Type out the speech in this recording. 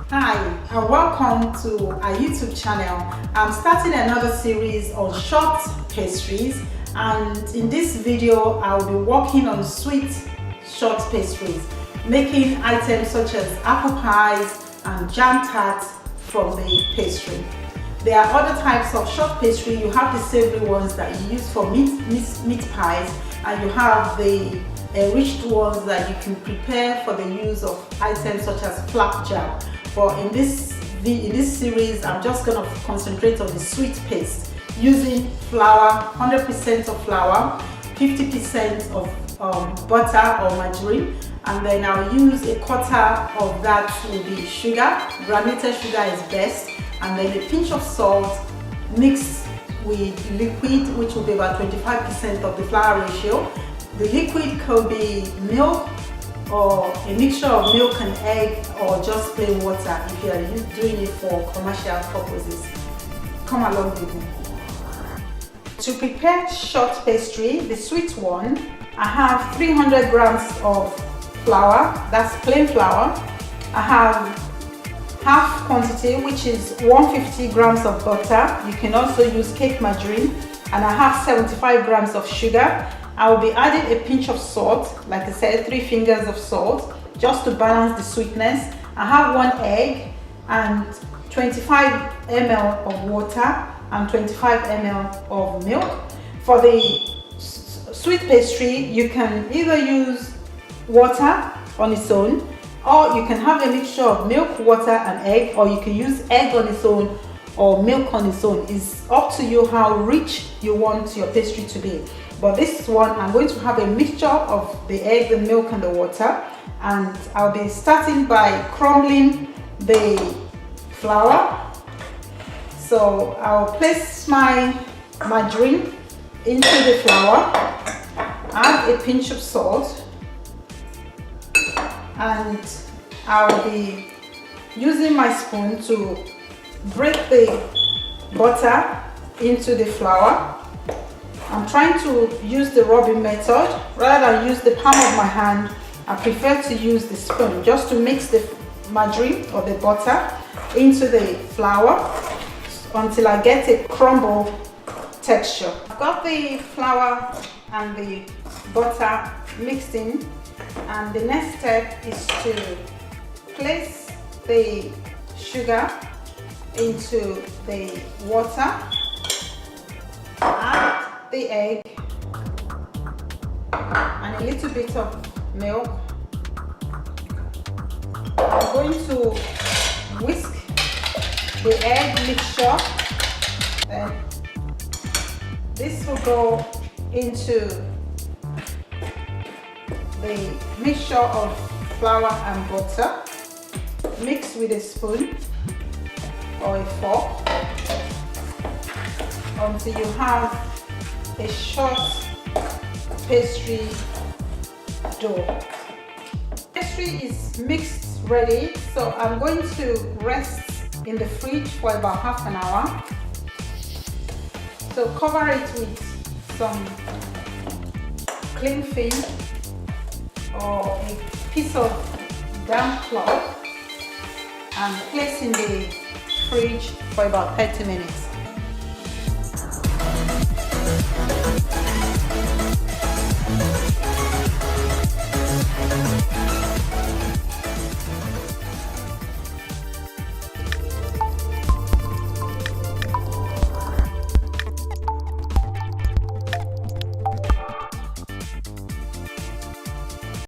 Hi and welcome to our YouTube channel. I'm starting another series on short pastries, and in this video I'll be working on sweet short pastries, making items such as apple pies and jam tarts from the pastry. There are other types of short pastry. You have the savory ones that you use for meat pies, and you have the enriched ones that you can prepare for the use of items such as flapjack. But in this series, I'm just going to concentrate on the sweet paste using flour, 100% of flour, 50% of butter or margarine, and then I'll use a quarter of that will be sugar. Granulated sugar is best, and then a pinch of salt mixed with liquid, which will be about 25% of the flour ratio. The liquid could be milk or a mixture of milk and egg, or just plain water if you are doing it for commercial purposes. Come along with me. To prepare short pastry, the sweet one, I have 300 grams of flour, that's plain flour. I have half quantity, which is 150 grams of butter. You can also use cake margarine, and I have 75 grams of sugar. I will be adding a pinch of salt, like I said, 3 fingers of salt, just to balance the sweetness. I have 1 egg and 25 ml of water and 25 ml of milk. For the sweet pastry, you can either use water on its own, or you can have a mixture of milk, water and egg, or you can use egg on its own or milk on its own. It's up to you how rich you want your pastry to be. But this one, I'm going to have a mixture of the egg, the milk and the water, and I'll be starting by crumbling the flour. So I'll place my margarine into the flour, add a pinch of salt, and I'll be using my spoon to break the butter into the flour. I'm trying to use the rubbing method rather than use the palm of my hand. I prefer to use the spoon just to mix the margarine or the butter into the flour until I get a crumble texture. I've got the flour and the butter mixed in, and the next step is to place the sugar into the water, add the egg and a little bit of milk. I'm going to whisk the egg mixture. Then this will go into the mixture of flour and butter. Mix with a spoon or a fork until you have a short pastry dough. Pastry is mixed ready, so I'm going to rest in the fridge for about half an hour. So cover it with some cling film or a piece of damp cloth and place in the fridge for about 30 minutes.